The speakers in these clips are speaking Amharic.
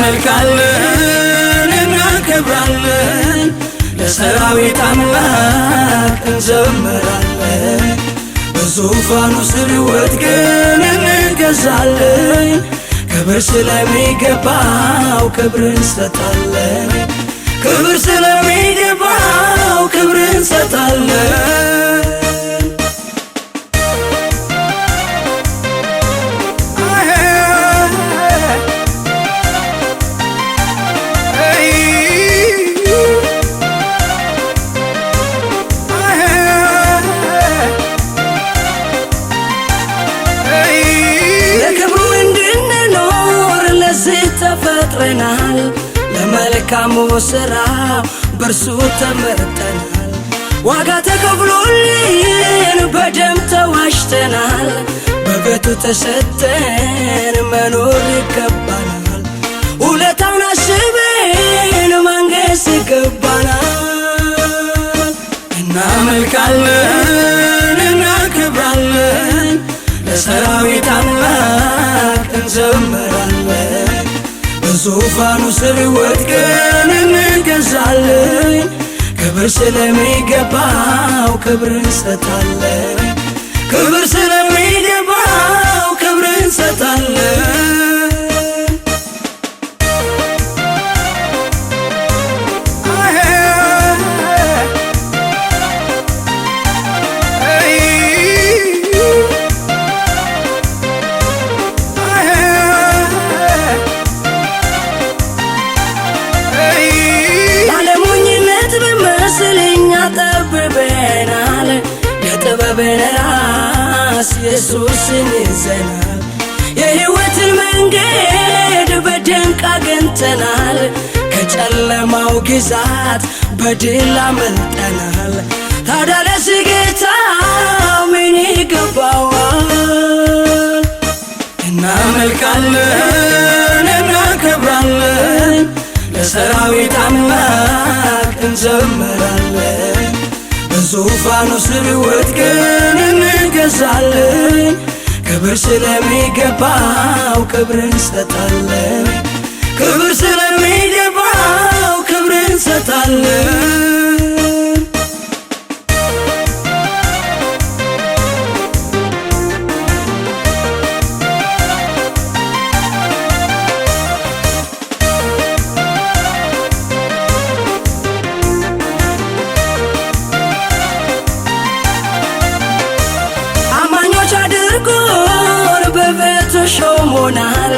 እናመልካለን እናከብራለን ለሰራዊት አምላክ እንዘምራለን በዙፋኑ ስር ወድቀን እንገዛለን ክብር ስለሚገባው ክብር እንሰጣለን ክብር ስለሚገባው ክብር እንሰጣለን ተፈጥረናል ለመልካሙ ሥራ በርሱ ተመርጠናል ዋጋ ተከፍሎልን በደም ተዋሽተናል በቤቱ ተሰጠን መኖር ይገባናል ውለታውን አስበን መንገስ ይገባናል እናመልካለን እናከብራለን ለሰራዊት አምላክ እንዘምራለን በዙፋኑ ስር ወድቀን እንገዛለን ክብር ስለሚገባው ክብር እንሰጣለን ክብር ስለሚገባው ክብር እንሰጣለን ጠብበናል የጥበብን ራስ ኢየሱስን ይዘናል የሕይወትን መንገድ በድንቅ አግኝተናል ከጨለማው ግዛት በድል አመልጠናል ታዲያ ለዚህ ጌታ ምን ይገባዋል እናመልካለን እናከብራለን ለሰራዊት አምላክ እንዘምራለን በዙፋኑ ስር ወድቀን እንገዛለን ክብር ስለሚገባው ክብር እንሰጣለን ክብር ስለሚገባው ክብር እንሰጣለን ሾሞናል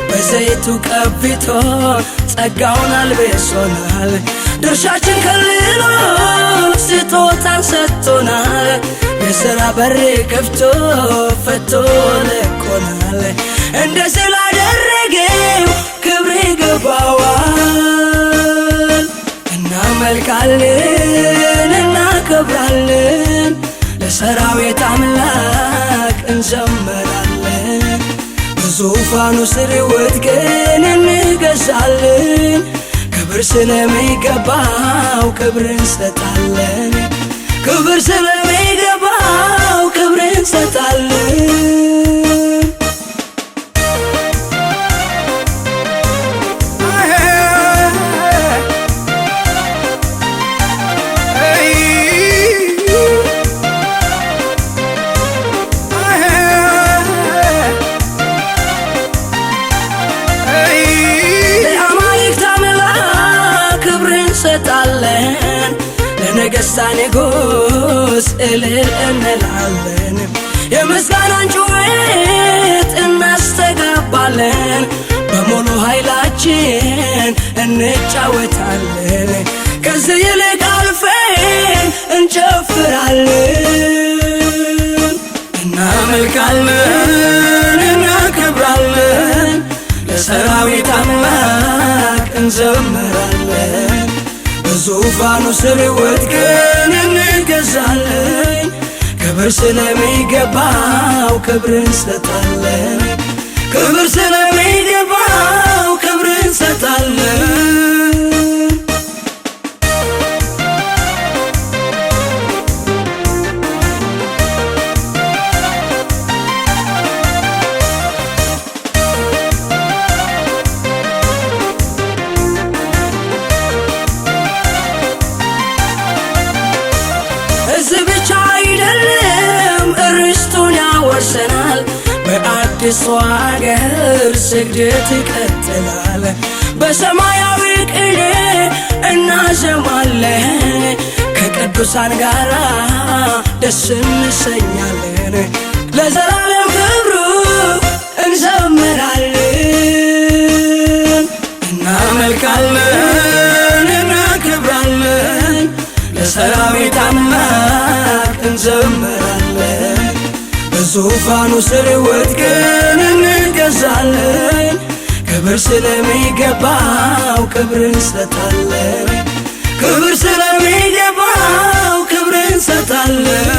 በዘይቱ ቀብቶ ጸጋውን አልብሶናል ድርሻችን ከልሎ ስጦታን ሰጥቶናል የሥራ በር ከፍቶ ፈቶ ለቆናል እንደ ስላደረገው ክብር ይገባዋል እናመልካለን እናከብራለን ለሰራዊት አምላክ እንዘምራለን በዙፋኑ ስር ወድቀን እንገዛለን ክብር ስለሚገባው ክብር እንሰጣለን ክብር ስለሚገባው ክብር እንሰጣለን ለነገሥታት ንጉሥ እልል እንላለን የምስጋናን ጩኸት እናስተጋባለን በሙሉ ኃይላችን እንጫወታለን ከዚህ ይልቅ አልፈን እንጨፍራለን እናመልካለን እናከብራለን ለሰራዊት አምላክ እንዘምራለን በዙፋኑ ስር ወድቀን እንገዛለን ክብር ስለሚገባው ክብር እንሰጣለን ክብር ስለሚገባው ክብር እንሰጣለን ይወሰናል። በአዲሱ አገር ስግደት ይቀጥላል። በሰማያዊ ቅኔ እናዜማለን፣ ከቅዱሳን ጋር ደስ እንሰኛለን። ለዘላለም ክብሩ እንዘምራለን፣ እናመልካለን፣ እናከብራለን። ለሰራዊት አምላክ እንዘምራለን፣ በዙፋኑ ስር ወድቀን እንገዛለን። ክብር ስለሚገባው ክብር እንሰጣለን፣ ክብር ስለሚገባው ክብር እንሰጣለን።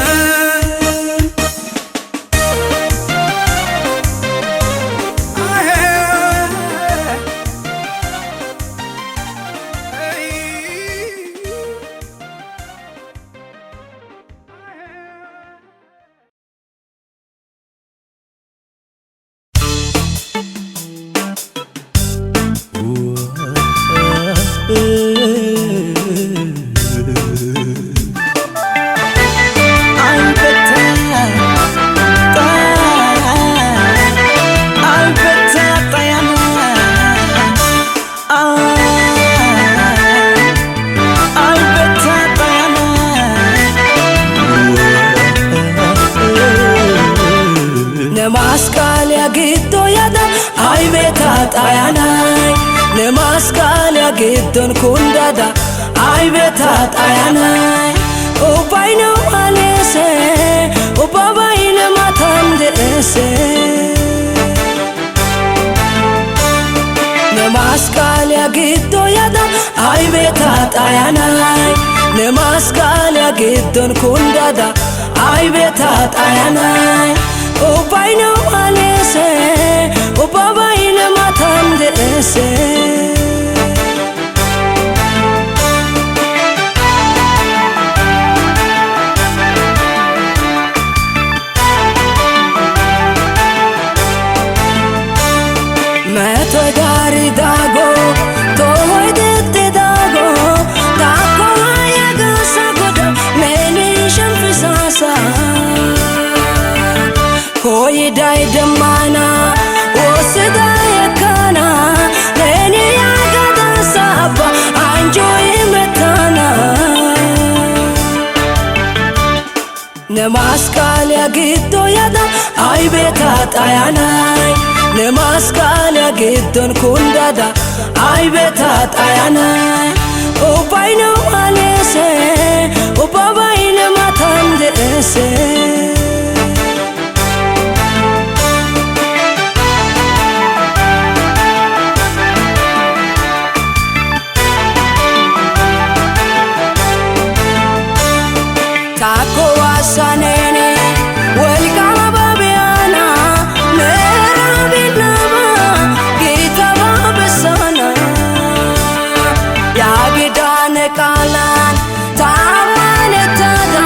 Namaskal yagiddo yada ay beta tayanay Namaskal yagiddon kundada ay beta tayanay Ubay no alese ubabay na matandese Namaskal yagiddo yada ay beta tayanay Namaskal yagiddon kundada ay beta tayanay Ubay no alese ubabay na matandese Meto gari dago tohoy dete dago Dako ayaga sagoda meni shampisasa Koyi dai damana osida yakana Neni yagada saba anjoy metana Namaskal yagiddo yada ay beta tayanay Namaskal yagiddon kundada ay beta tayanay Ubay no alese ubabay na matandese Tako wasanene welkama babiana merabinama gita babasana yagidane kalan tamane tada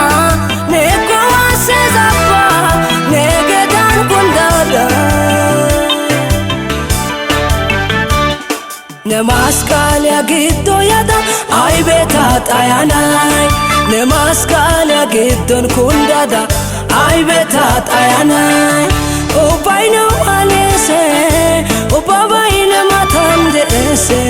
neko wasezapa negedan kundada Namaskal yagiddo yada ay beta tayanay Namaskal yagiddon kundada ay beta tayanay Ubay no alese ubabay na matandese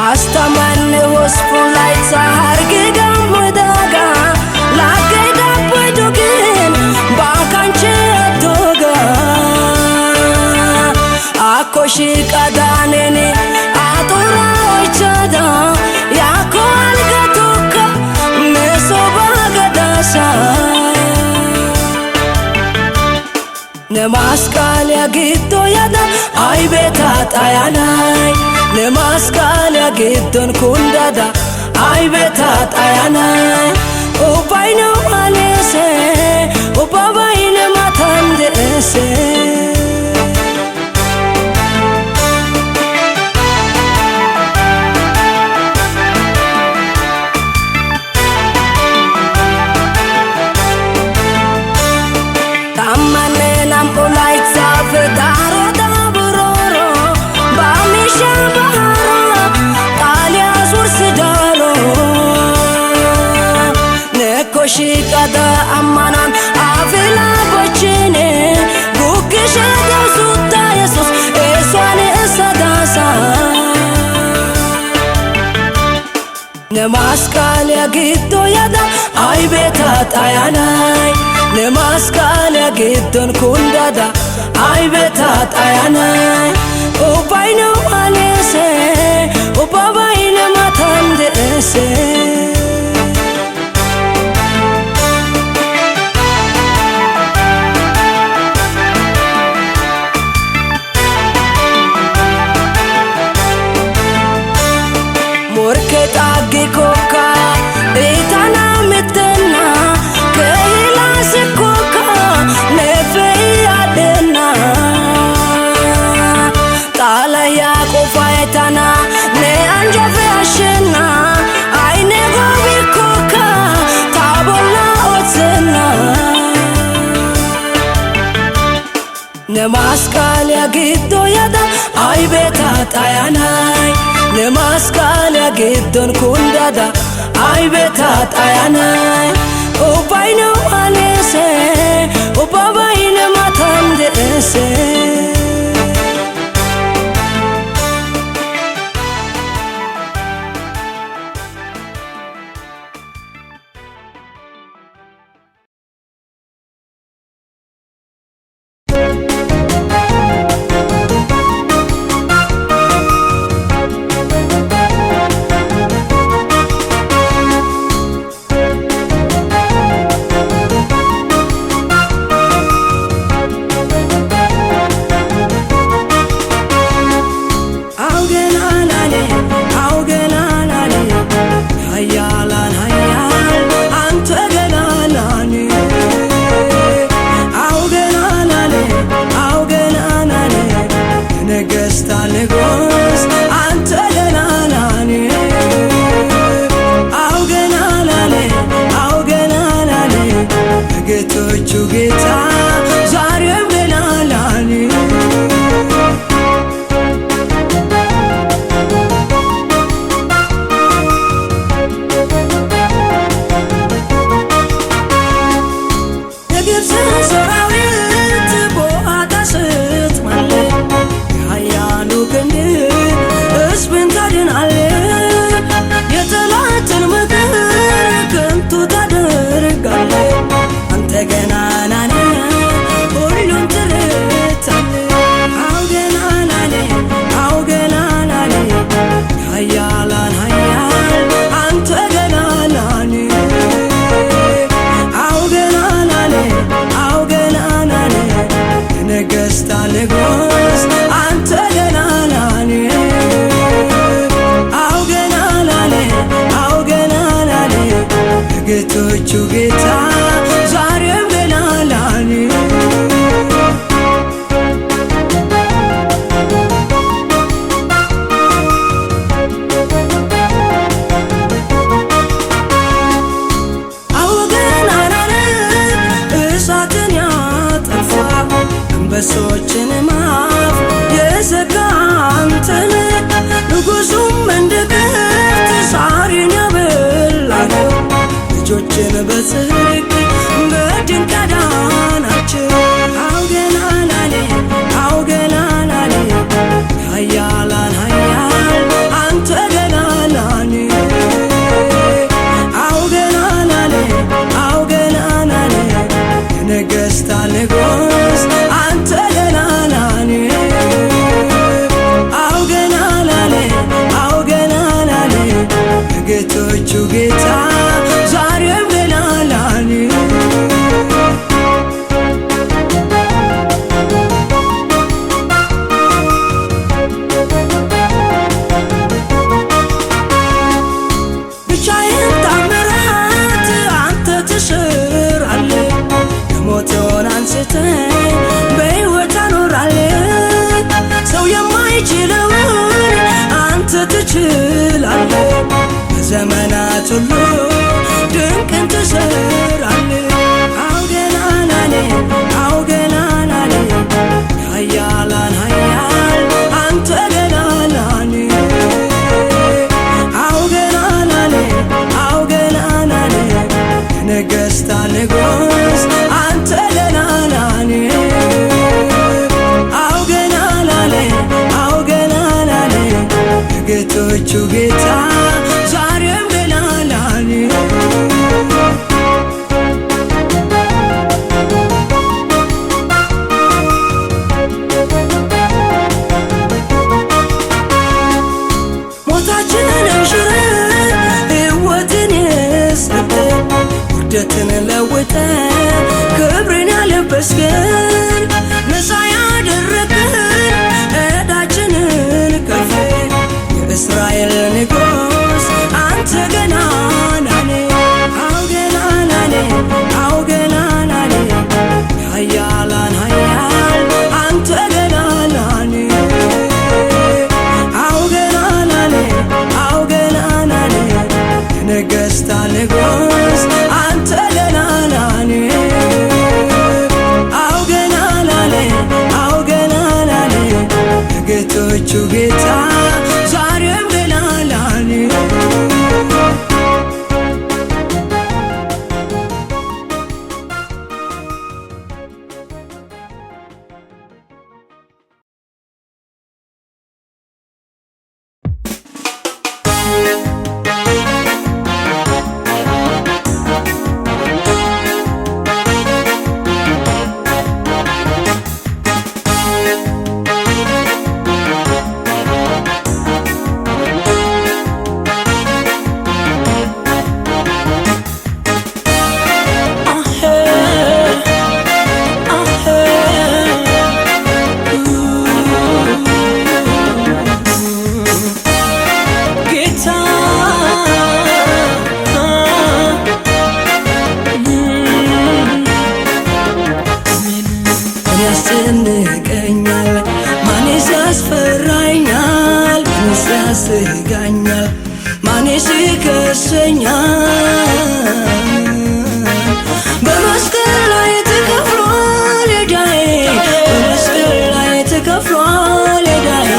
Astamanne hospulay saharge gamudaga lage dabudugin bakanche atoga Akoshi kadanene atura ochada yako algatoka mesobagadasa Namaskal yagiddo yada ay beta tayanay Namaskal yagiddon kundada ay beta tayanay Ubay no alese ubabay na matandese Tamane nam ulay sa fedaro Namaskal yagiddo yada ay beta tayanay Namaskal yagiddon kundada ay beta tayanay Ubayna malese ubabayna matandese Morke tagi koka itana mitena kehila se koka nefe adena tala ya kofa itana ne anjofe ashena aine gobi koka tabola otsena Namaskal yagiddo yada ay beta tayanay Namaskal yagiddon kundada ay beta tayanay Ubayna malese ubabayna matandese በሶችን ማፍ የዘጋንተን ንጉሱም እንደገት ሳሪን ያበላል ልጆችን በጽድቅ በድንቅ አዳናቸው አውገናናኔ አውገናናኔ ኃያላን ኃያል አንተ ገናናኔ አውገናናኔ አውገናናኔ የነገሥታት ንጉሥ አንተ ገናናኔ አውገናናኔ አውገናናኔ የጌቶቹ ጌታ ዛሬም ገናናኔ ብቻዬን ታምራት አንተ ትሰራለህ የሞተውን አንስተህ በሕይወት አኖራለህ ሰው የማይችለውን አንተ ትችላለህ በዘመናት ሁሉ ድንቅን ትሰራለህ አውገናናኔ አውገናናኔ ኃያላን ኃያል አንተ ገናናኔ አውገናናኔ አውገናናኔ የነገሥታት ንጉሥ አንተ ገናናኔ አውገናናኔ አውገናናኔ የጌቶቹ ጌታ ዛሬም ገናናኔ ውርደትን ለውጠ ክብርን ያለበስከን ነፃ ያደረግን ዕዳችንን ከፍ የእስራኤል ንጉሥ አንተ ገናና ነህ። አዎ ገናና ነህ፣ አዎ ገናና ነህ፣ የኃያላን ኃያል አንተ ገናና ነህ። አዎ ገናና ነህ፣ አዎ ገናና ነህ፣ የነገሥታት ንጉሥ አንተ ገናና ነህ። አዎ ገናና ነህ፣ አዎ ገናና ነህ፣ የጌቶቹ ጌታ ዛሬም ገናና ነህ። ያስጨንቀኛል ማንስ ያስፈራኛል? ማንስ ያስጋኛል? ማንስ ይከሰኛል? በመስቀል ላይ ተከፍሏል ዕዳዬ፣ በመስቀል ላይ ተከፍሏል ዕዳዬ፣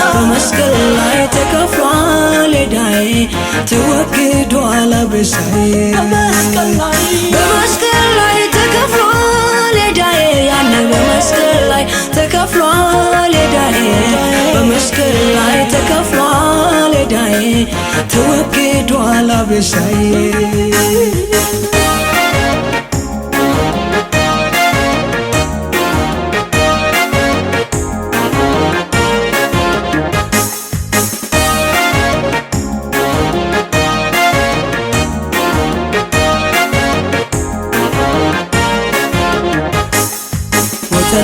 በመስቀል ላይ ተከፍሏል ዕዳዬ፣ ተወግዷል አበሳዬ። በመስቀል ላይ ተከፍሏል ዕዳዬ፣ ያኔ በመስቀል ላይ ተከፍሏል ዕዳዬ፣ በመስቀል ላይ ተከፍሏል ዕዳዬ፣ ተወግዷል አበሳዬ።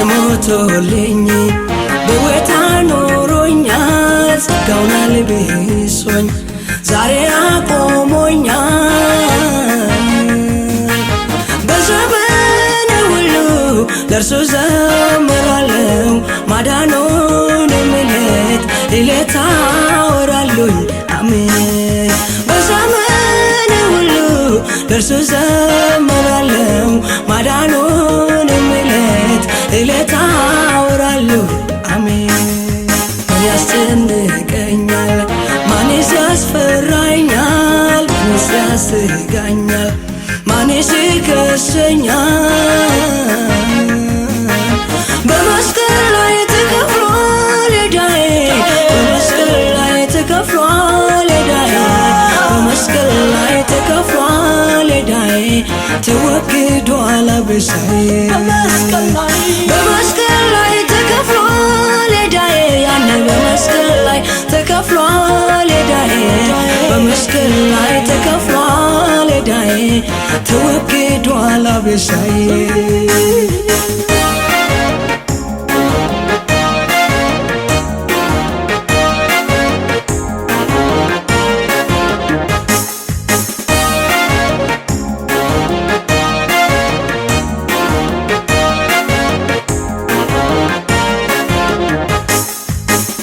ሞቶልኝ በሕይወት አኖሮኛል፣ ጸጋውን አልብሶኝ ዛሬ አቆሞኛል። በዘመኔ ሁሉ ለእርሱ ዘምራለሁ፣ ማዳኑን ምሕረት ሌሊት አወራለሁኝ። አሜን። በዘመኔ ሁሉ ለእርሱ ዘምራለሁ፣ ማዳኑን ምሕረት ሌሊት አወራለሁ። አሜን። ምን ያስጨንቀኛል? ማንስ ያስፈራኛል? ማንስ ያስጋኛል? ማንስ ይከሰኛል? በመስቀል ላይ ተከፍሏል ዕዳዬ፣ በመስቀል ላይ ተከፍሏል ዕዳዬ፣ በመስቀል ላይ ተከፍሏል ዕዳዬ፣ ተወግዷል አበሳዬ። በመስቀል ላይ ተከፍሏል ዕዳዬ፣ ያኔ በመስቀል ላይ ተከፍሏል ዕዳዬ፣ በመስቀል ላይ ተከፍሏል ዕዳዬ፣ ተወግዷል አበሳዬ።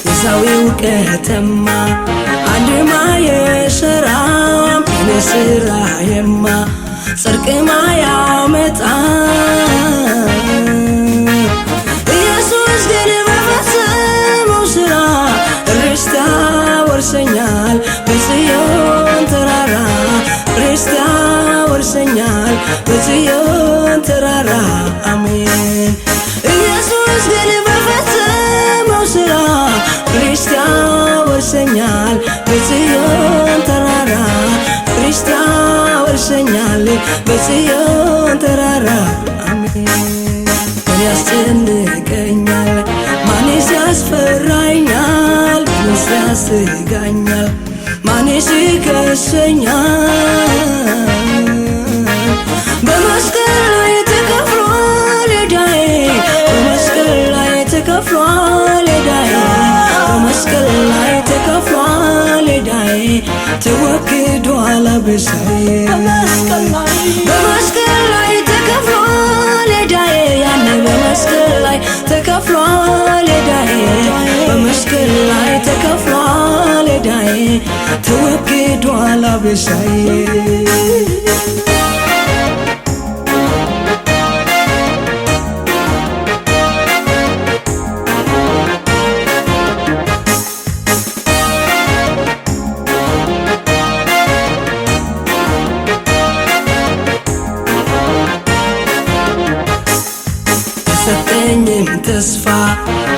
የዛዊው ከተማ አንድማ የሰራም የኔ ስራዬማ ጽድቅማ ያመጣ ኢየሱስ ግን በፈጸመው ስራ ርስት ያወርሰኛል በጽዮን ተራራ፣ ርስት ያወርሰኛል በጽዮን ተራራ። አሜን። ኢየሱስ ግን በፈጸመው ስራ ርስት ያወርሰኛል በጽዮን ተራራ፣ ርስት ያወርሰኛል በጽዮን ተራራ። አሜን። ምን ያስጨንቀኛል? ማንስ ያስፈራኛል? ማንስ ያስጋኛል? ማንስ ይከሰኛል? ተከፍሏል ዕዳዬ በመስቀል ላይ ተከፍሏል ዕዳዬ ተወግዷል አበሳዬ በመስቀል ላይ ተከፍሏል ዕዳዬ ያኔ በመስቀል ላይ ተከፍሏል ዕዳዬ በመስቀል ላይ ተከፍሏል ዕዳዬ ተወግዷል አበሳዬ ሰጠኝም ተስፋ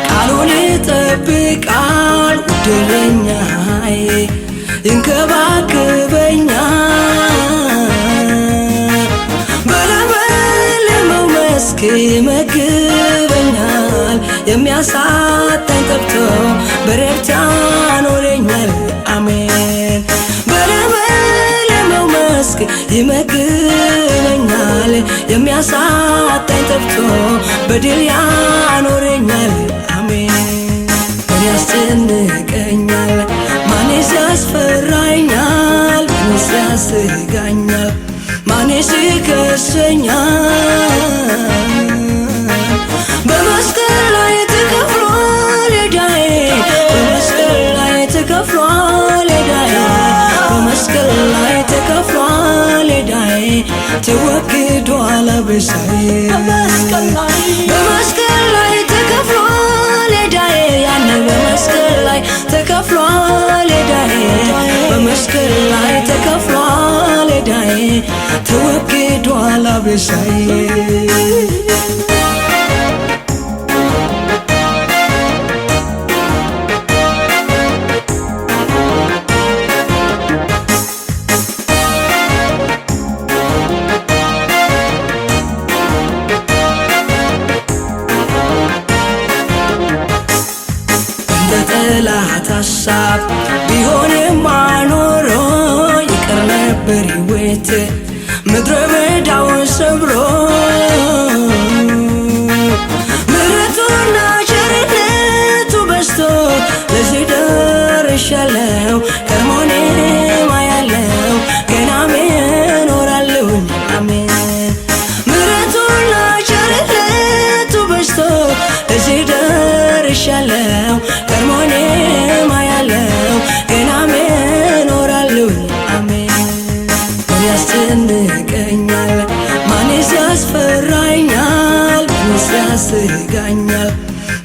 ቃሉን ይጠብቃል ውድለኛዬ ይንከባከበኛል በለመለመው መስክ ይመግበኛል የሚያሳጣኝ ጠፍቶ በረፍት ያኖረኛል አሜን በለመለመው መስክ ይመግበኛል የሚያሳጣኝ ጠፍቶ በድል ያኖረኛል አሜን ምን ያስጨንቀኛል ማንስ ያስፈራኛል ማንስ ያስጋኛል ማንስ ይከሰኛል በመስቀል ላይ ተከፍሏል ዕዳዬ በመስቀል ላይ ተከፍሏል ዕዳዬ በመስቀል ላይ ተከፍሏል ዕዳዬ ተወግዷል አበሳዬ በመስቀል ላይ ተከፍሏል ዕዳዬ ያኔ በመስቀል ላይ ተከፍሏል ዕዳዬ በመስቀል ላይ ተከፍሏል ዕዳዬ ተወግዷል አበሳዬ ጠላት ሐሳብ ቢሆንም አኖሮ ይቀር ነበር ሕይወት ምድረ በዳው ሰብሮ ምሕረቱና ቸርነቱ በዝቶ ለዚህ ደርሻለሁ ከርሞኔም አያለሁ ገናም እኖራለሁኝ አሜን ምሕረቱና ቸርነቱ በዝቶ ለዚህ ደርሻለሁ ከርሞኔም አያለሁ ገናም እኖራለሁኝ አሜን ምን ያስጨንቀኛል ማንስ ያስፈራኛል ማንስ ያስጋኛል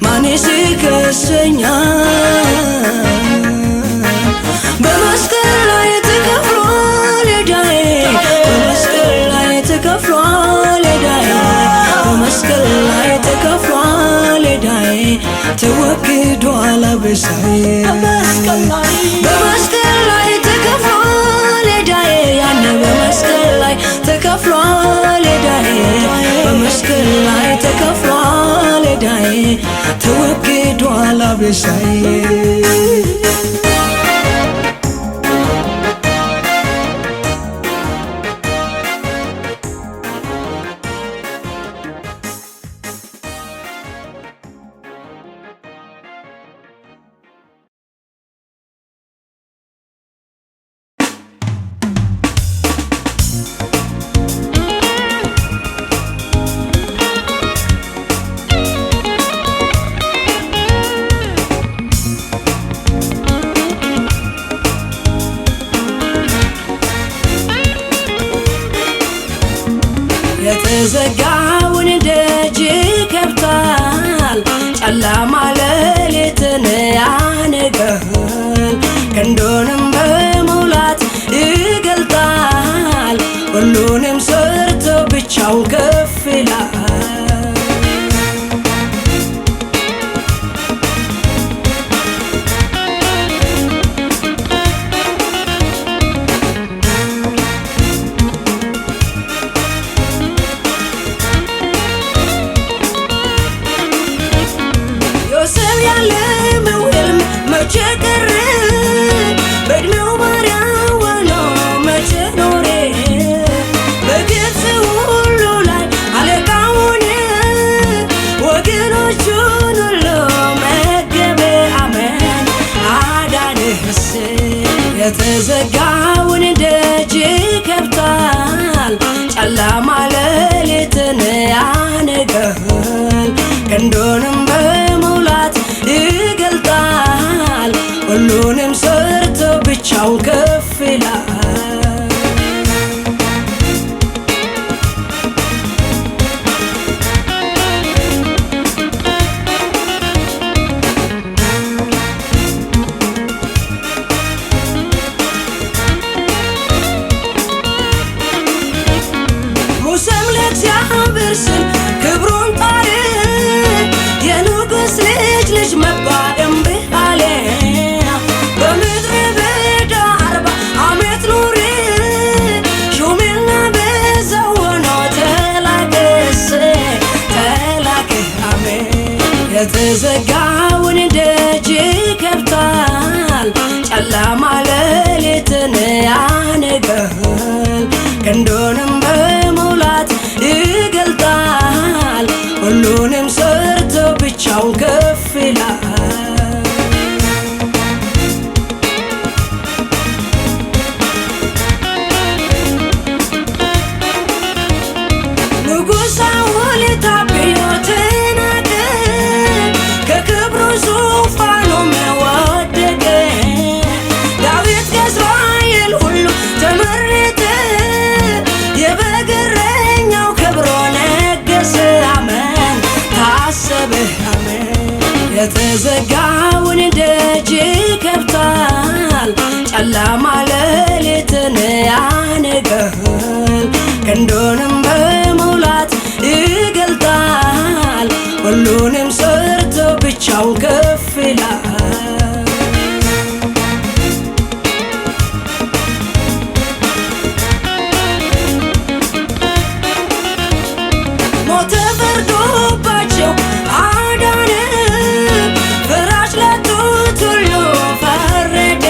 ማንስ ይከሰኛል በመስቀል ላይ ተከፍሏል ዕዳዬ በመስቀል ላይ ተከፍሏል ዕዳዬ በመስቀል ላይ ተከፍሏል ዕዳዬ ተወግዷል አበሳዬ በመስቀል ላይ ተከፍሏል ዕዳዬ ያኔ በመስቀል ላይ ተከፍሏል ዕዳዬ በመስቀል ላይ ተከፍሏል ዕዳዬ ተወግዷል አበሳዬ የተዘጋውን ደጅ ከፍታል ጨለማ ሌሊትን ያነጋል ክንዱንም በሙላት ይገልጣል ሁሉንም ሰርቶ ብቻውን ከፍ ይላል የተዘጋውን ደጅ ይከፍታል፣ ጨለማ ሌሊትን ያነጋል። ክንዱንም በሙላት ይገልጣል፣ ሁሉንም ሰርቶ ብቻውን ከፍ ይላል። የተዘጋውን ደጅ ይከፍታል፣ ጨለማ ሌሊትን ያነጋል። ክንዱንም በሙላት ይገልጣል፣ ሁሉንም ሰርቶ ብቻውን ከፍ ይላል። ሞት ፈርዶባቸው አዳነ፣ ፍራሽ ላጡት ሁሉ ፈረደ።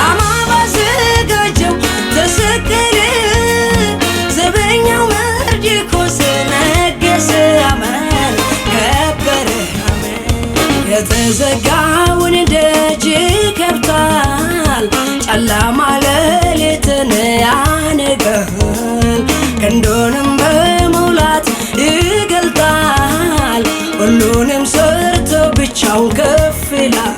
አማባ አዘጋጀው ተሰቀለ፣ ዘበኛው መርዶክዮስ ነገሰ። አሜን ከበረ አሜን። የተዘጋውን ደጅ ይከፍታል፣ ጨለማ ሌሊትን ያነጋል። ክንዱንም በሙላት ይገልጣል፣ ሁሉንም ሰርቶ ብቻውን ከፍ ይላል።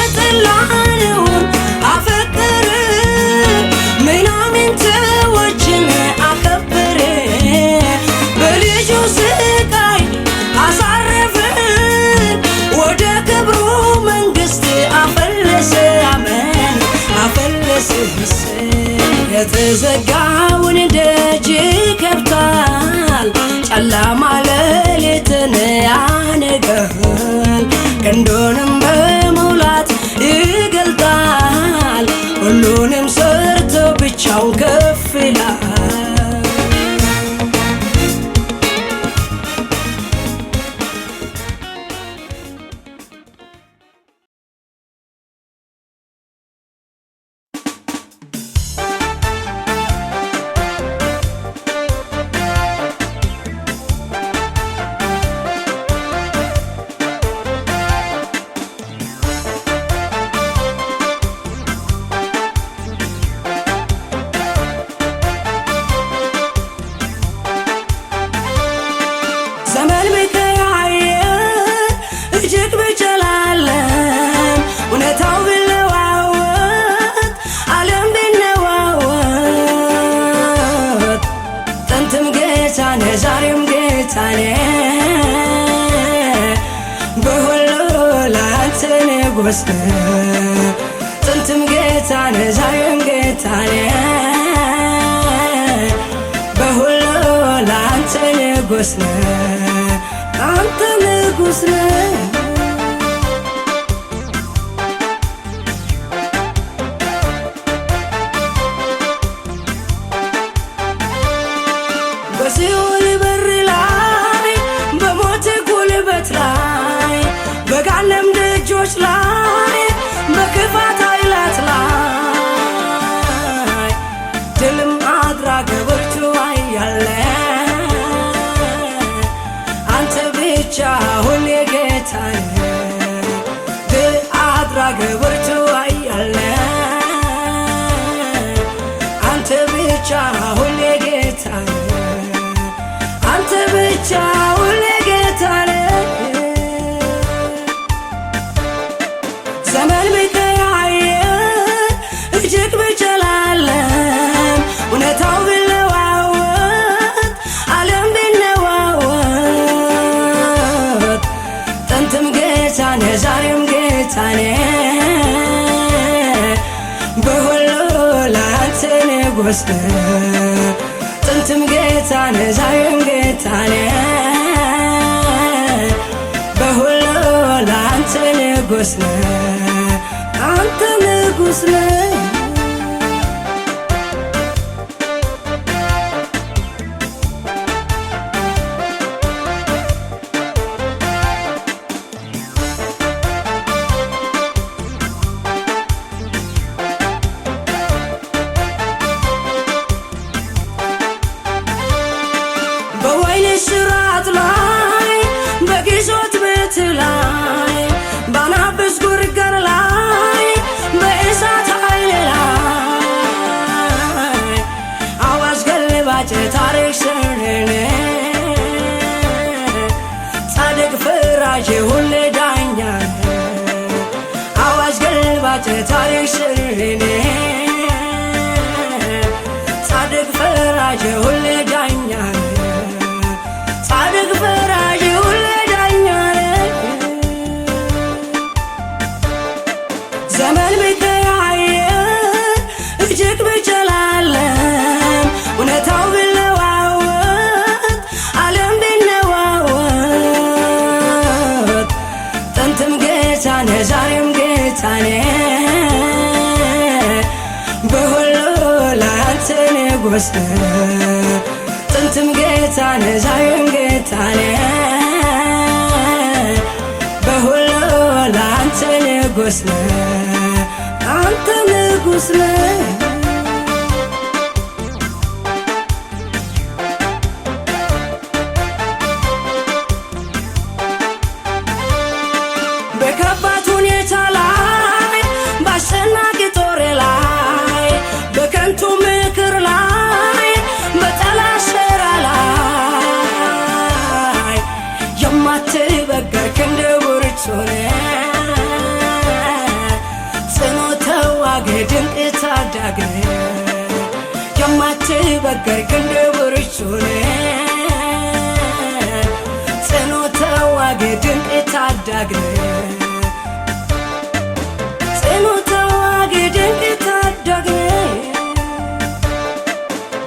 የተጠላነውን አፈቀረ፣ ምናምንቴዎችን አከበረ። በልጁ ስቃይ አሳረፈን፣ ወደ ክብሩ መንግሥት አፈለሰ። አሜን አፈለሰ። የተዘጋውን ደጅ ይከፍታል፣ ጨለማ ሌሊትን ያነጋል። ክንዱንም በሙላት ይገልጣል፣ ሁሉንም ሰርቶ ብቻውን ከፍ ይላል። ዘመን ቢቀያየር እጅግ ቢጨላለም፣ እውነታው ቢለዋወጥ ዓለም ቢነዋወጥ፣ ጥንትም ጌታ ነህ ዛሬም ጌታ ነህ፣ በሁሉ ላንተ ንጉሥ ነህ። ጥንትም ጌታ ነህ ዛሬም ጌታ ነህ፣ በሁሉ ላንተ ንጉሥ ነህ፣ አንተ ንጉሥ ነህ። በሲኦል በር ላይ፣ በሞት ጉልበት ላይ፣ በገሃነም ደጆች ላይ፣ በክፋት ኃይላት ላይ ድልም አድራጊ ብርቱ ኃያል አንተ ብቻ ሁሌ ጌታ ነህ። ድል አድራጊ ብርቱ ኃያል አንተ ብቻ ሁሌ ጌታ ነህ። አንተ ብቻ ሁሌ ጌታ ነህ። ዘመን ቢቀያየር እጅግ ቢጨላለም፣ እውነታው ቢለዋወጥ ዓለም ቢነዋወጥ፣ ጥንትም ጌታ ነህ ዛሬም ጌታ ነህ፣ በሁሉ ላንተ ንጉሥ ነህ። ጥንትም ጌታ ነህ ዛሬም ጌታ ነህ፣ በሁሉ ላንተ ንጉሥ ነህ፣ አንተ ንጉሥ ንጉሥ ነህ። በወይን እስራት ላይ በግዞት ቤት ላይ ባናብስ ጉርገር ላይ በእሳት ኃይል ላይ አዋጅ ገልባጭ ታሪክ ስርን ጻድቅ ፈራጅ ሁሌ ዳኛ አዋጅ ገልባጭ ታሪክ ስርን ጻድቅ ፈራጅ ሁሌ ዳኛ ጻድቅ ፈራጅ ሁሌ ዳኛ ዘመን ቢቀያየር እጅግ ቢጨላለም እውነታው ቢለዋወጥ ዓለም ቢነዋወጥ ጥንትም ጌታ ነህ ዛሬም ጌታ ነህ በሁሉ ላንተ ንጉሥ ነህ ጥንትም ጌታ ነህ ዛሬም ጌታ ነህ በሁሉ ላንተ ንጉሥ ነህ አንተ ንጉሥ ነህ። በከባድ ሁኔታ ላይ በአስጨናቂ ጦር ላይ በከንቱ ምክር ላይ በጠላት ሴራ ላይ የማትበገር ክንድ ብርቱ ነህ ጽኑ ተዋጊ ድንቅ ታዳጊ የማትበገር ክንድ ብርቱ ነህ ጽኑ ተዋጊ ድንቅ ታዳጊ ጽኑ ተዋጊ ድንቅ ታዳጊ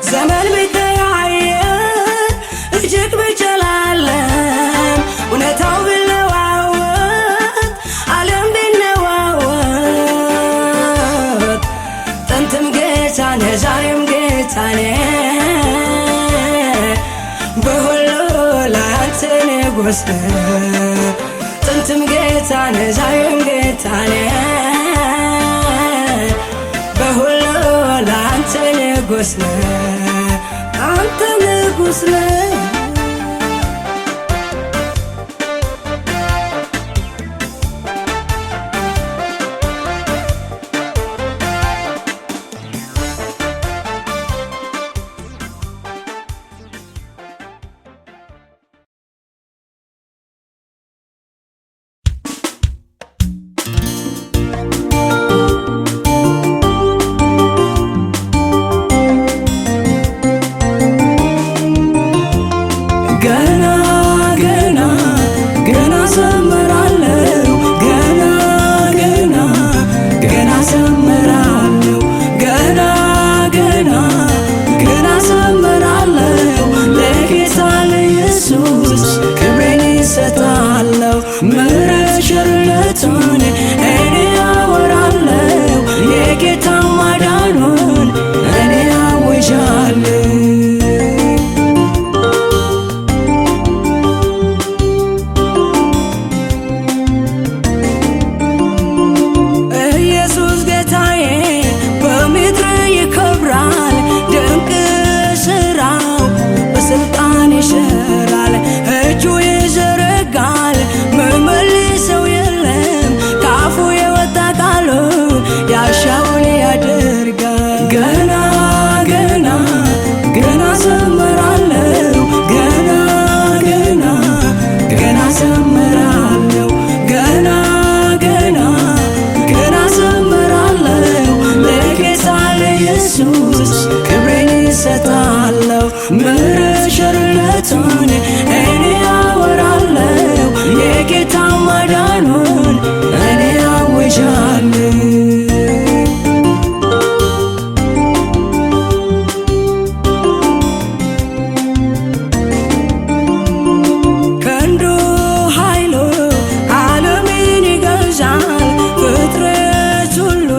ዘመን ቢቀያየር እጅግ ቢጨላለም እውነታው ቢለዋወጥ ዓለም ቢነዋወጥ ጥንትም ጌታ ነህ ዛሬም ጌታ ነህ በሁሉ ላንተ ንጉሥ ነህ ጥንትም ጌታ ነህ ዛሬም ጌታ ነህ በሁሉ ላንተ ንጉሥ ነህ አንተ ንጉሥ ነህ። ምሕረት ቸርነቱን እኔ አወራለሁ የጌታ ማዳኑን እኔ አውጃለሁ። ኢየሱስ ጌታዬ በምድር ይከብራል ድንቅ ሥራው በሥልጣን ይሠራል እጁ ይዘረጋል መመልሰው የለም ካፉ የወጣ ቃሉ ያሻውን ያደርጋል። ገና ገና ገና ዘምራለሁ ገና ገና ገና ዘምራለሁ ገና ገና ገና ዘምራለሁ ለጌታ ለኢየሱስ ክብሬን እሰጣለሁ። ምሕረት ቸርነቱን እኔ አወራለሁ የጌታ ማዳኑን እኔ አውጃለሁ። ክንዱ ኃይሉ ዓለምን ይገዛል ፍጥረት ሁሉ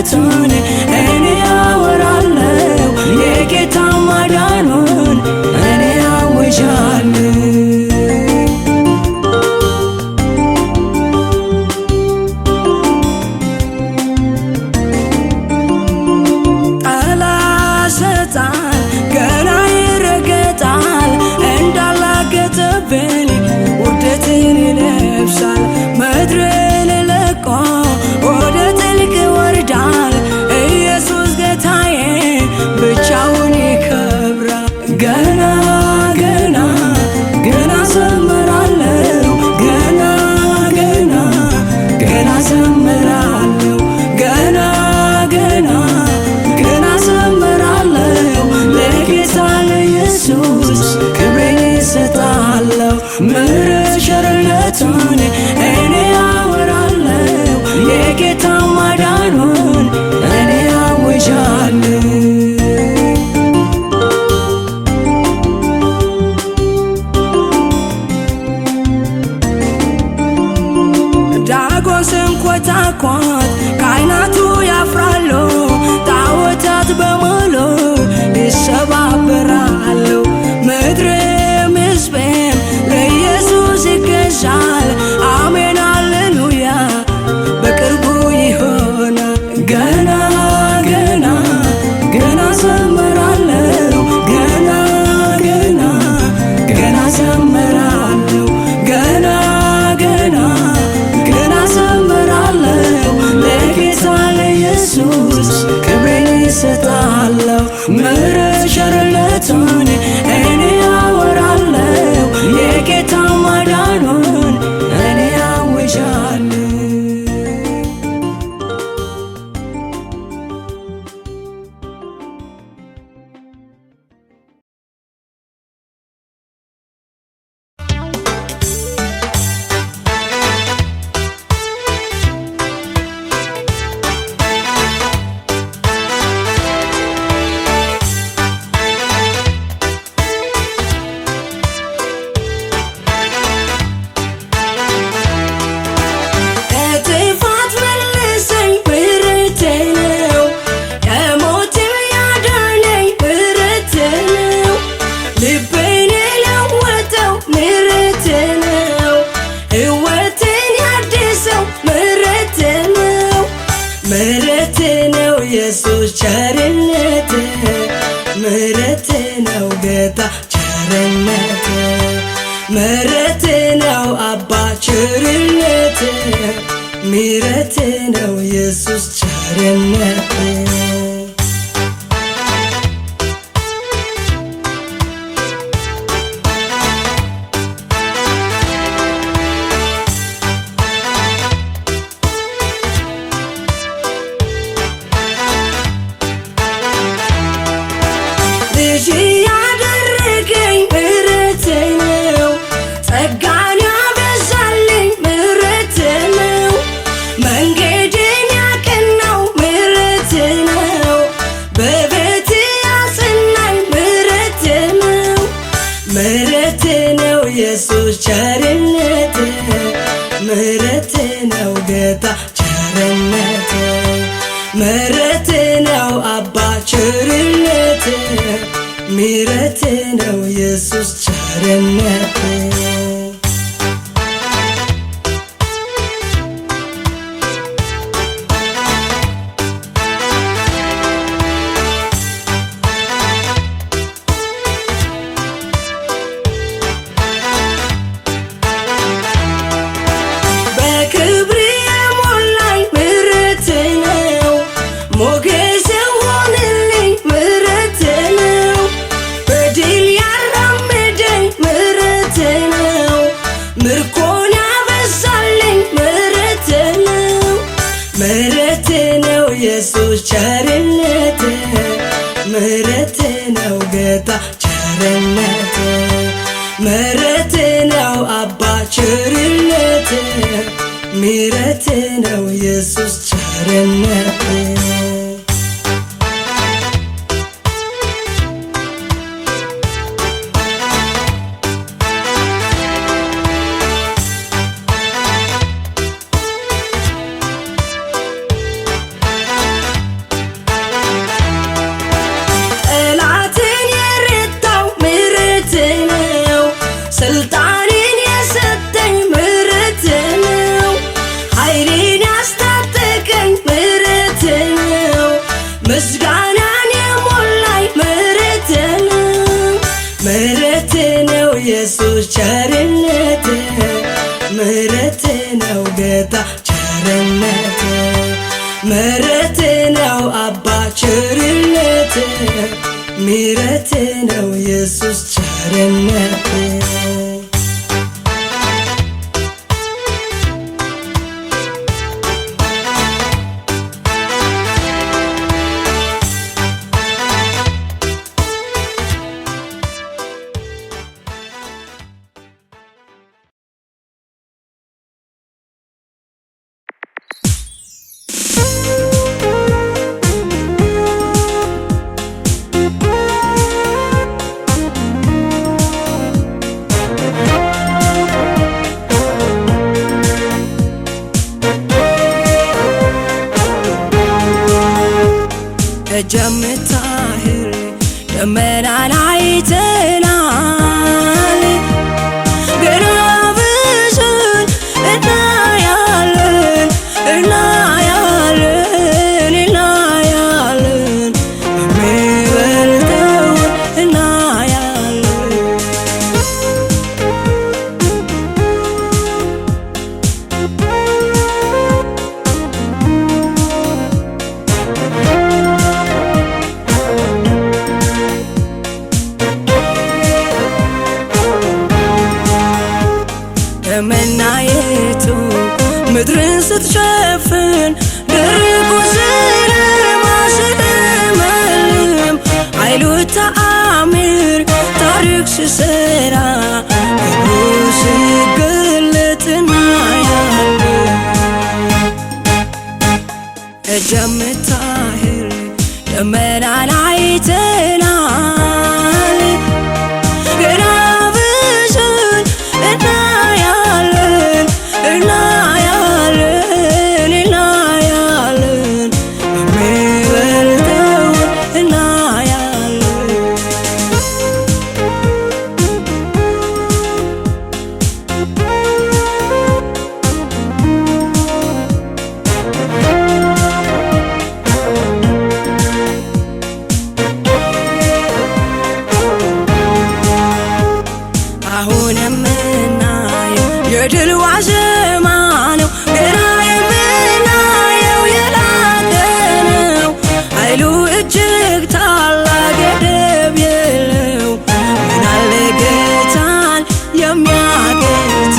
ቸርነቱን እኔ አወራለሁ የጌታ ማዳኑን እኔ አውጃለሁ። ጠላት ሰይጣን ገና ይረገጣል እንዳላገጠብኝ ውርደትን ይለብሳል ምድርን ለቆ ወደ ጥልቅ ይወርዳል ኢየሱስ ጌታዬ ብቻውን ይከብራል። ገና ገና ገና ዘምራለሁ ገና ገና ገና ዘምራለሁ ገና ገና ገና ዘምራለሁ ለጌታ ለኢየሱስ ክብሬን እሰጣለሁ። ምሕረት ቸርነቱን እኔ አወራለሁ የጌታ ማዳኑን እኔ አውጃለሁ። ዳጎን ስንኮታኮት ካህናቱ ያፍራሉ ጣዖታት በሙሉ ይሰባበራሉ። ምድርም ሕዝቤም ለኢየሱስ ይገዛል። አሜን ሃሌሉያ በቅርቡ ይሆናል። ገና ገና ገና ዘምራለሁ ገና ገና ገና ዘምራለሁ ገና ገና ገና ዘምራለሁ ለጌታ ለኢየሱስ ክብሬን እሰጣለሁ። ምሕረት ቸርነቱን እኔ አወራለሁ የጌታ ማዳኑን እኔ አውጃለሁ። ከጥፋት መልሰኝ ምሕረቴ ነው ከሞትም ያዳነኝ ምሕረቴ ነው። ልቤን የለወጠው ምሕረቴ ነው ሕይወቴን ያደሰው ምሕረቴ ነው። ምሕረቴ ነው ኢየሱስ ቸርነቴ ምሕረቴ ነው ጌታ ቸርነቴ ምሕረቴ ነው አባ ቸርነቴ ምሕረቴ ነው ኢየሱስ ቸርነቴ። ልጅ ያደረገኝ ምሕረቴ ነው ጸጋን ያበዛልኝ ምሕረቴ ነው። መንገዴን ያቀናው ምሕረቴ ነው በቤቴ ያጸናኝ ምሕረቴ ነው። ምሕረቴ ነው ኢየሱስ ቸርነቴ ምሕረቴ ነው ጌታ ቸርነቴ ምሕረቴ ነው አባ ቸርነቴ ምሕረቴ ነው ኢየሱስ ቸርነቴ። በክብር የሞላኝ ምሕረቴ ነው ሞገስ የሆነልኝ ምሕረቴ ነው። በድል ያራመደኝ ምሕረቴ ነው ምርኮን ያበዛልኝ ምሕረቴ ነው። ምሕረቴ ነው ኢየሱስ ቸርነቴ ምሕረቴ ነው ጌታ ቸርነቴ ምሕረቴ ነው አባ ቸርነቴ ምሕረቴ ነው ኢየሱስ ቸርነቴ። ምስጋናን የሞላኝ ምሕረት ነው ምሕረት ነው ኢየሱስ ቸርነት ምሕረት ነው ጌታ ቸርነት ምሕረት ነው አባ ቸርነት ምሕረት ነው ኢየሱስ ቸርነት ጀምታህር ደመናን አይተናል ገና ብዙን እናያለን የሚበልጠውን እናያለን መናየቱ ምድርን ስትሸፍን ደረቁ ስለማስለመልም ኃይሉ ተአምር ታሪክ ሲሰራ ክብሩ ሲገለጥ እናያለን ጀምታህር ደመናን አይተናል ገና ብዙን እናያለን የሚበልጠውን እናያለን አሁን የምናየው የድል ዋዜማ ነው ገና የምናየው የላቀ ነው ኃይሉ እጅግ ታላቅ ገደብ የለው ምናለ ጌታን የሚያገት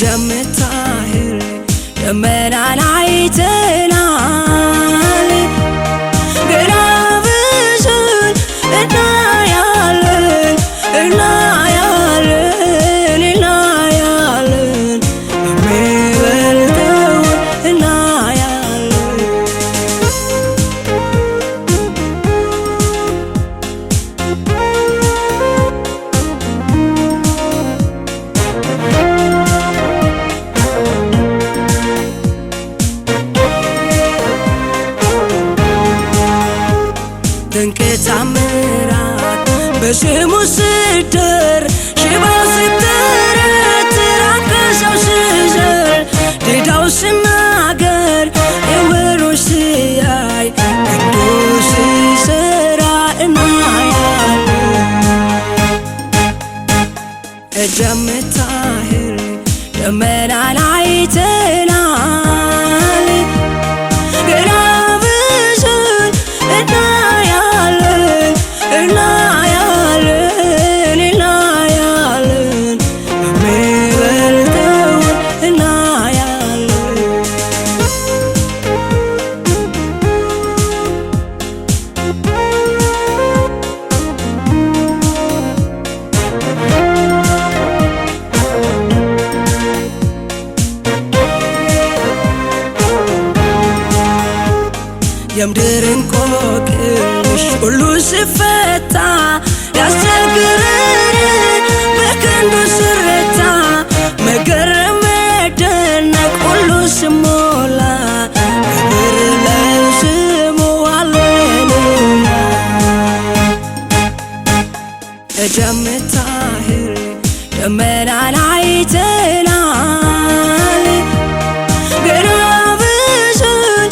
ጀምታህር ደመናን አይተናል ገና ብዙን እናያለን የሚበልጠውን እናያለን ድንቅ ታምራት በስሙ ስደር ሽባው ሲተረተር አንበሳው ሲዘል ዲዳው ሲናገር ዕውሮች ሲያይ ቅዱስ ሲሠራ እናያለን ጀምታህር ደመናን አይተናል ገና ብዙን እናያለን የሚበልጠውን እናያለን የምድር እንቆቅልሽ ሁሉ ሲፈታ ያስቸግረን በክንዱ ሲረታ መገረም መደነቅ ሁሉ ሲሞላ ክብር ለስሙ ሃሌሉያ ጀምታህር ደመናን አይተናል ገና ብዙን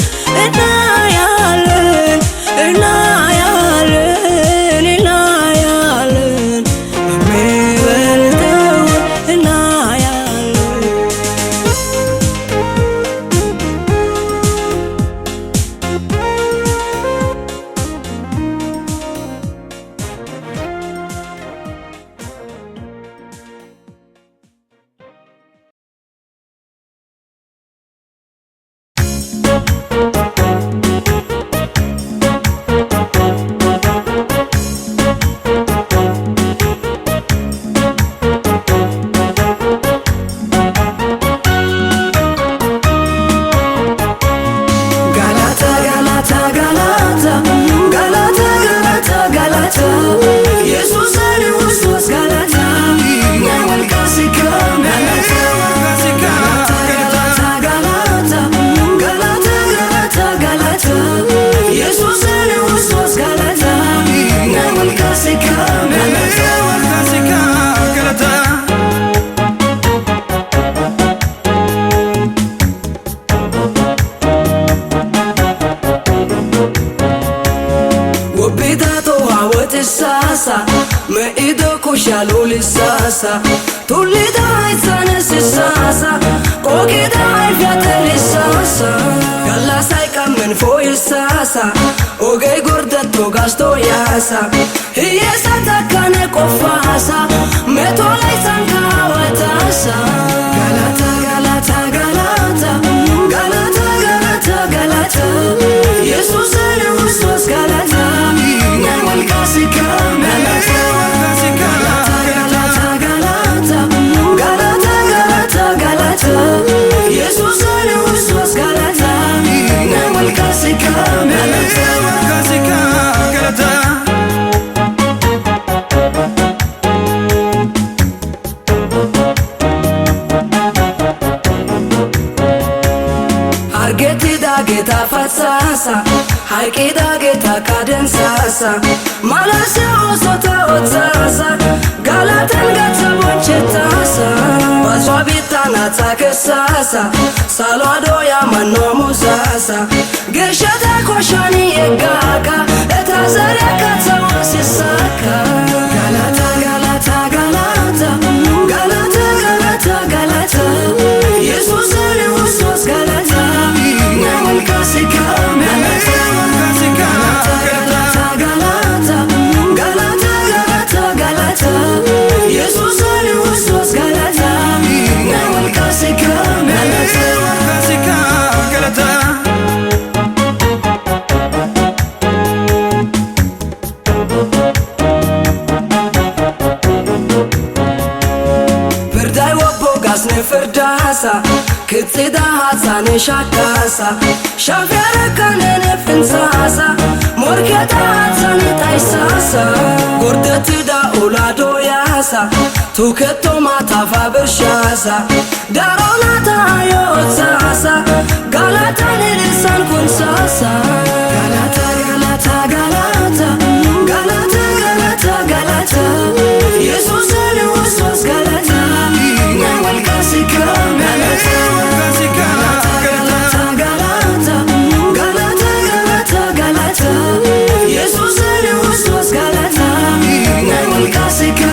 sasa me ido kushalu lisasa tulida itsane sasa kokida ifyate lisasa galla sai kamen foi sasa ogay gordato gasto yasa hiyesa takane kofasa metolai sanka watasa galata galata galata galata galata galata Jesus was galata newal kasika galata galata galata galata galata galata galata Jesus was galata newal kasika galata kasika galata Geta fatsasa haiki da geta kadensasa malase osota otsasa galatan gatsa bonchetasa bazwabita natsakesasa salwado ya manomusasa gershata koshani egaka etazare katsa wasisaka galata galata galata galata galata galata Jesus was galata newal kasika galata galata galata galata galata galata Jesus was galata newal kasika galata Perdai wabbo gasne ferdasa Kitsida hatsane shakasa Shafera kanene finsasa Morketa hatsane taisasa Gordetida ulado yasa Tuketo matafa bershasa Darona tayo otsasa Galata nilisan kunsasa Galata galata galata Galata galata galata Jesus was galata Newal kasika galata Jesus was galata newal kasika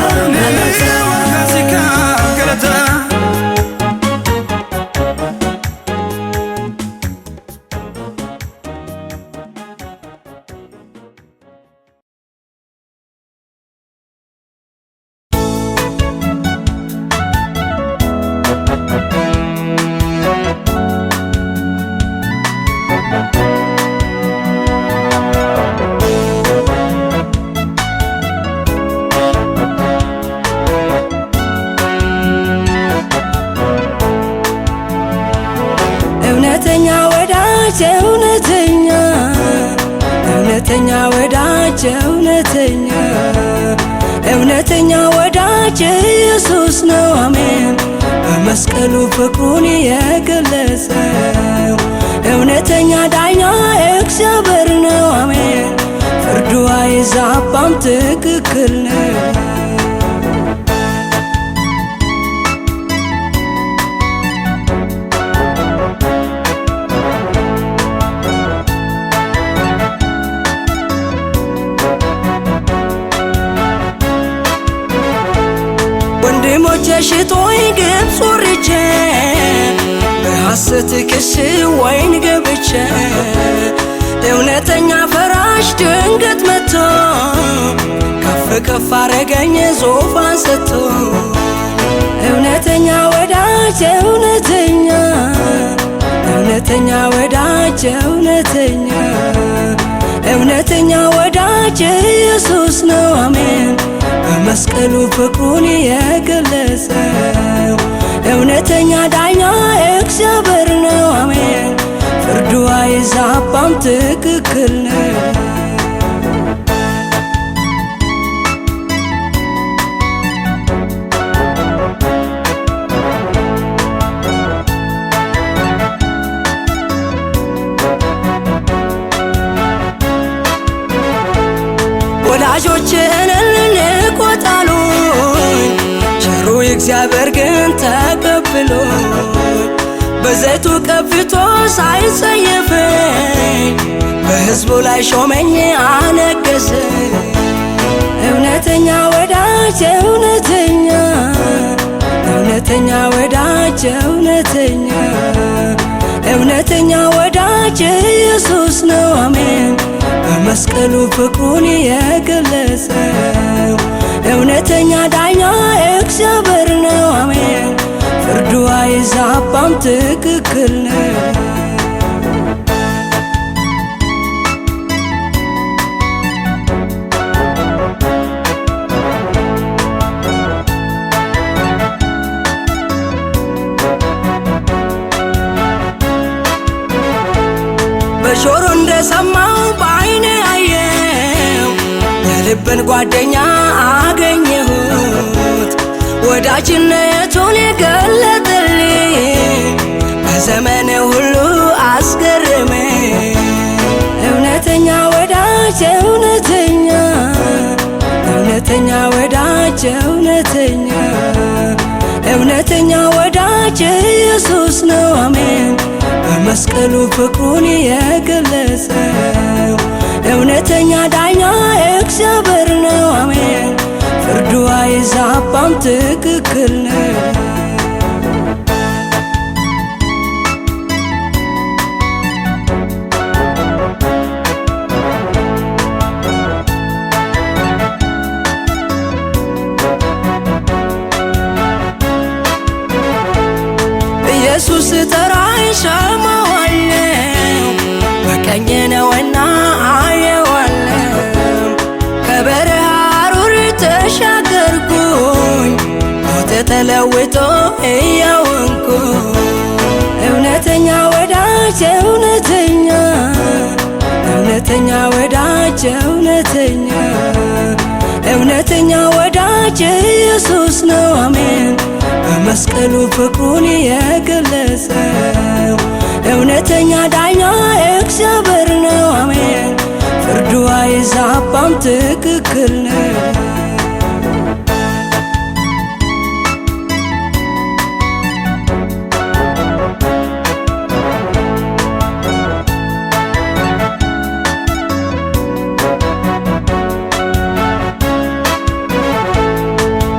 galata እውነተኛ ወዳጅ ኢየሱስ ነው አሜን በመስቀሉ ፍቅሩን የገለጸው እውነተኛ ዳኛ እግዚአብሔር ነው አሜን ፍርዱ አይዛባም ትክክል ነው ሽቶይ ግብጽ ወርጄ በሐሰት ክስ ወይን ገብቼ እውነተኛ ፈራሽ ድንገት መጥቶ ከፍ ከፍ አረገኝ ዙፋን ሰጥቶ እውነተኛ ወዳጅ እውነተኛ ወዳጅ እውነተኛ ወዳጅ ኢየሱስ ነው አሜን በመስቀሉ ፍቅሩን የገለጸው እውነተኛ ዳኛ እግዚአብሔር ነው አሜን ፍርዱ አይዛባም ትክክል ነው ወላጆችን ልቆጣሉኝ ቸሩ እግዚአብሔር ግን ተቀብሎ በዘይቱ ቀብቶ ሳይጸየፈኝ በሕዝቡ ላይ ሾመኝ አነገሰኝ እውነተኛ ወዳጅ እውነተኛ እውነተኛ ወዳጅ እውነተኛ ወዳጅ ኢየሱስ ነው አሜን። በመስቀሉ ፍቅሩን የገለጸው እውነተኛ ዳኛ እግዚአብሔር ነው አሜን። ፍርዱ አይዛባም ትክክል ነው። በጆሮ እንደሰማው በዓይኔ አየው የልብን ጓደኛ አገኘሁት ወዳጅነቱን የገለጠልኝ በዘመኔ ሁሉ አስገረመኝ። እውነተኛ ወዳጅ እውነተኛ ወዳጅ እውነተኛ ወዳጅ ኢየሱስ ነው አሜን። በመስቀሉ ፍቅሩን የገለጸው እውነተኛ ዳኛ እግዚአብሔር ነው አሜን። ፍርዱ አይዛባም ትክክል ነው። ኢየሱስ ጠራኝ ሰማዋለው በቀኜ ነውና አየዋለው ከበረሃ ሐሩር ተሻገርኩኝ ሞቴ ተለውጦ እያወንኩ እውነተኛ ወዳጅ እውነተኛ ወዳጅ እውነተኛ ወዳጅ ኢየሱስ ነው አሜን። በመስቀሉ ፍቅሩን የገለጸው እውነተኛ ዳኛ እግዚአብሔር ነው አሜን። ፍርዱ አይዛባም ትክክል ነው።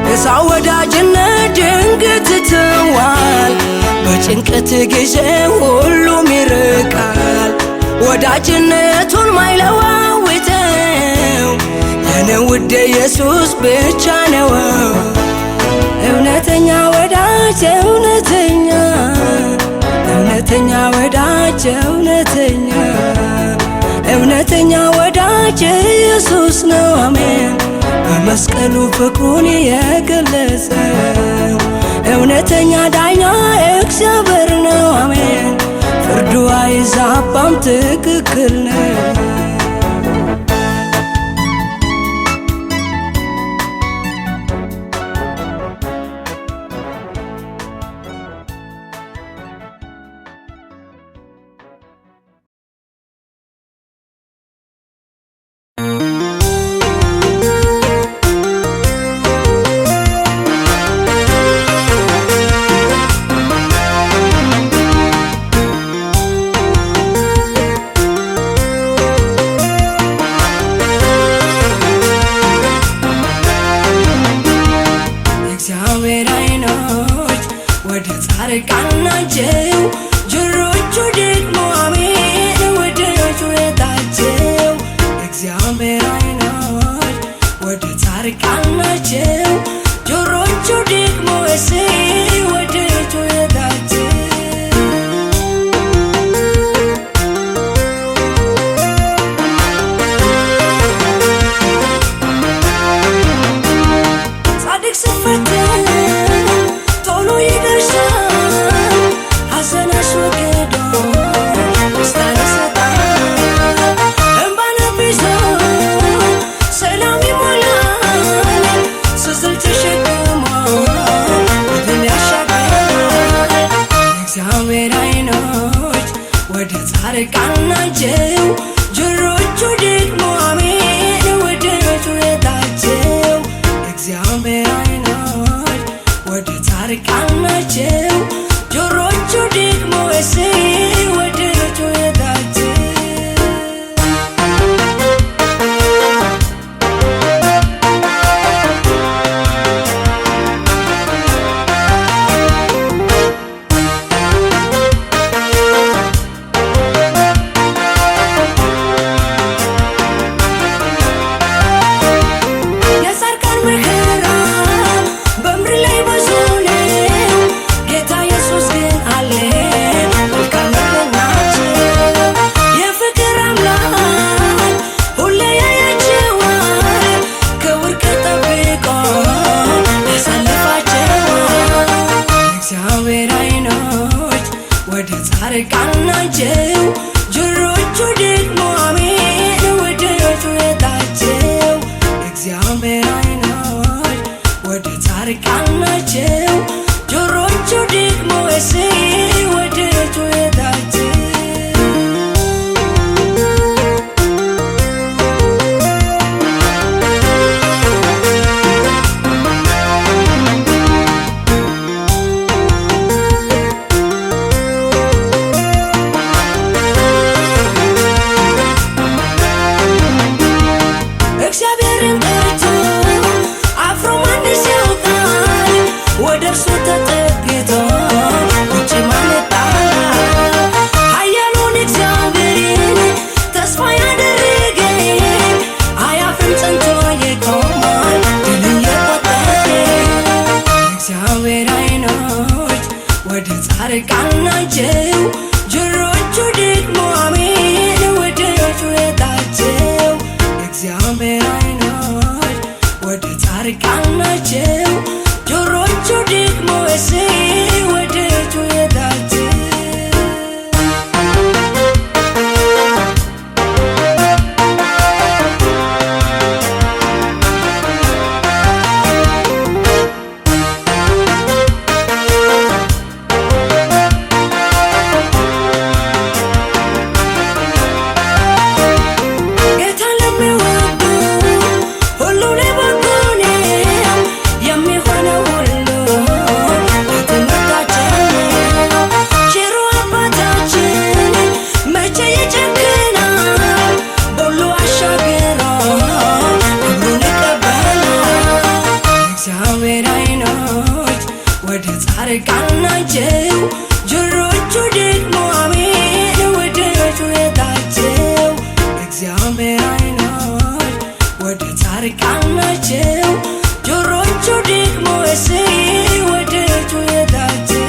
የሰው ወዳጅነት ድንገት ትተዋል በጭንቀት ጊዜ ሁሉም ይርቃል። ወዳጅነቱን ማይለዋውጠው የኔ ውድ ኢየሱስ ብቻ ነው። እውነተኛ ወዳጅ እውነተኛ ወዳጅ እውነተኛ ወዳጅ ኢየሱስ ነው አሜን። በመስቀሉ ፍቅሩን የገለጸው እውነተኛ ዳኛ እግዚአብሔር ነው አሜን። ፍርዱ አይዛባም ትክክል ነው። የእግዚአብሔር ዓይኖች ወደ ጻድቃን ናቸው፣ ጆሮቹ ደግሞ አሜን ወደ ጩኸታቸው። የእግዚአብሔር ዓይኖች ወደ ጻድቃን ናቸው፣ ጆሮቹ ደግሞ እሰይ ወደ ጩኸታቸው። ጻድቅ ሲፈተን ቶሎ ይደርሳል፣ ሐዘን አስወግዶ ደስታን ይሰጣል። እንባን አብሶ ሰላም ይሞላል፣ ስስል ተሸክሞ ምድርን ያሻግራል። የእግዚአብሔር ዓይኖች ወደ ጻድቃን ናቸው፣ ጆሮቹ ደግሞ አሜን ወደ ጩኸታቸው። የእግዚአብሔር ዓይኖች ወደ ጻድቃን ናቸው፣ ጆሮቹ ደግሞ እሰይ ወደ ጩኸታቸው። ናቸው ጆሮቹ ደግሞ አሜን ወደ ጩኸታቸው እግዚአብሔር ዓይኖች ወደ ጻድቃን ናቸው ጆሮቹ ደግሞ ወደ ጩኸታቸው እግዚአብሔርን ጠርቶ አፍሮ ማንስ ያውቃል ወደ እርሱ ተጠግቶ ውጭ ማለት ኃያሉን እግዚአብሔርን ተስፋ ያደረገ አያፍርም ጸንቶ ይቆማል ድልን የቆጠረ እግዚአብሔር ዓይኖች ወደ ጻድቃን ናቸው ጆሮቹ ደግሞ አሜን ወደ ጩኸታቸው እግዚአብሔር ዓይኖች ወደ ጻድቃን ናቸው ጆሮቹ ደግሞ ወደ ጩኸታቸው ወደ ጻድቃን ናቸው ጆሮቹ ደግሞ አሜን ወደ ጩኸታቸው እግዚአብሔር ዓይኖች ወደ ጻድቃን ናቸው ጆሮቹ ደግሞ ወደ ጩኸታቸው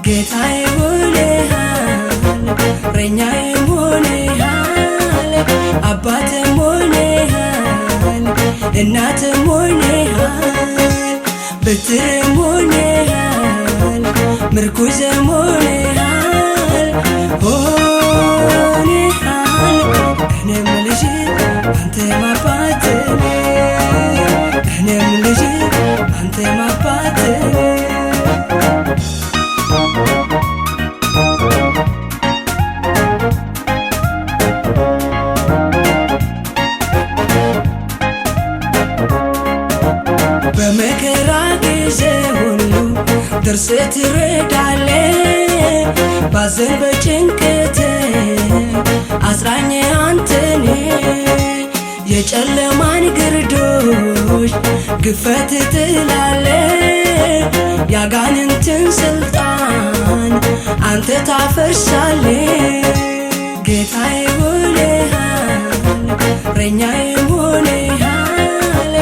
ጌታዬ ሆነሃል እረኛዬ ሆነሃል አባቴም ሆነሃል እናትም ሆነሃል በትርም ሆነሃል ምርኩዜም ሆነሃል እኔም ልጅ አንተም አባቴ እኔም ልጅ አንተም አባቴ በመከራ ጊዜ ሁሉ ደርሰህ ትረዳለህ ባዘን በጭንቀቴ አጽናኜ አንተ ነህ የጨለማን ግርዶሽ ግፈት ትላለህ ያጋንንትን ስልጣን አንተ ታፈርሳለህ ጌታዬ ሆነሃል እረኛዬ ሆነሃል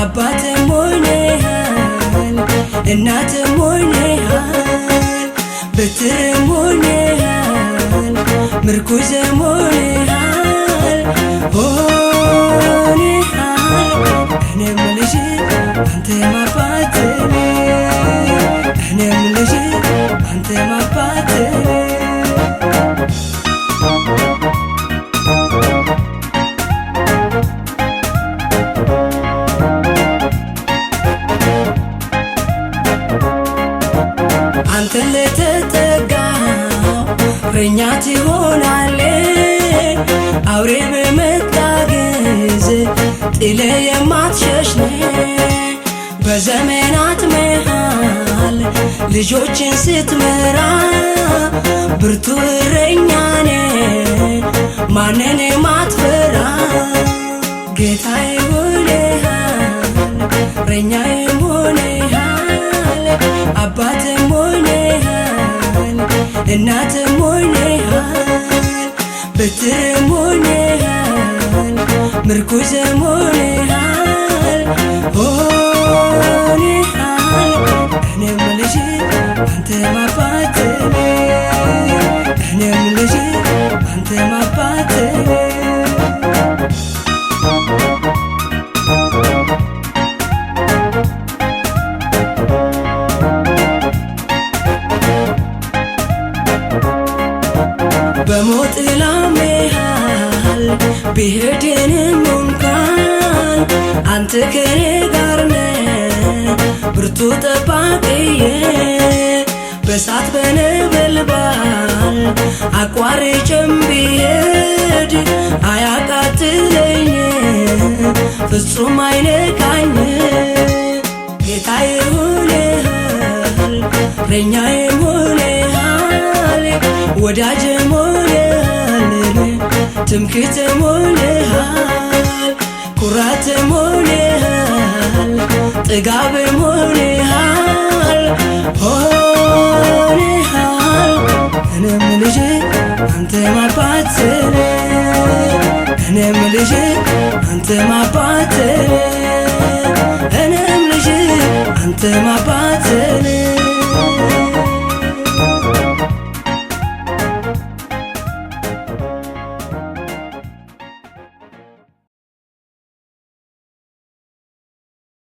አባቴም ሆነሃል እናትም ሆነሃል በትርም ሆነሃል ምርኩዜም ሆነሃል እኔም ልጅ አንተም አባቴ እኔም ልጅ አንተም አባቴ አንተን ለተጠጋው እረኛ ትሆናለህ አውሬ በመጣ ጊዜ ጥለህ የማትሸሽ ነህ በዘመናት መሃል ልጆችን ስትመራ ብርቱ እረኛ ነህ ማንን ማትፈራ ጌታዬ ሆነሃል እረኛዬ ሆነሃል አባትም ሆነሃል እናትም ሆነሃል በትርም ሆነሃል ምርኩዝም ሆነሃል እኔም ልጅ አንተም አባት እኔም ልጅ አንተም አባት በሞት ጥላ መሃል ብሄድንም እንኳን አንተ ከኔ ጋር ነህ ብርቱ ጠባቂዬ በእሳት በነበልባል አቋርጬም ብሄድ አያቃጥለኝ ፍጹም አይነካኝ ጌታዬ ሆነሃል እረኛዬም ሆነሃል ወዳጅም ሆነሃል ትምክህትም ሆነሃል ኩራትም ሆነሃል ጥጋብም ሆነሃል እኔም ልጅ አንተም አባት እኔም ልጅ አንተም አባት እኔም ልጅ አንተም አባት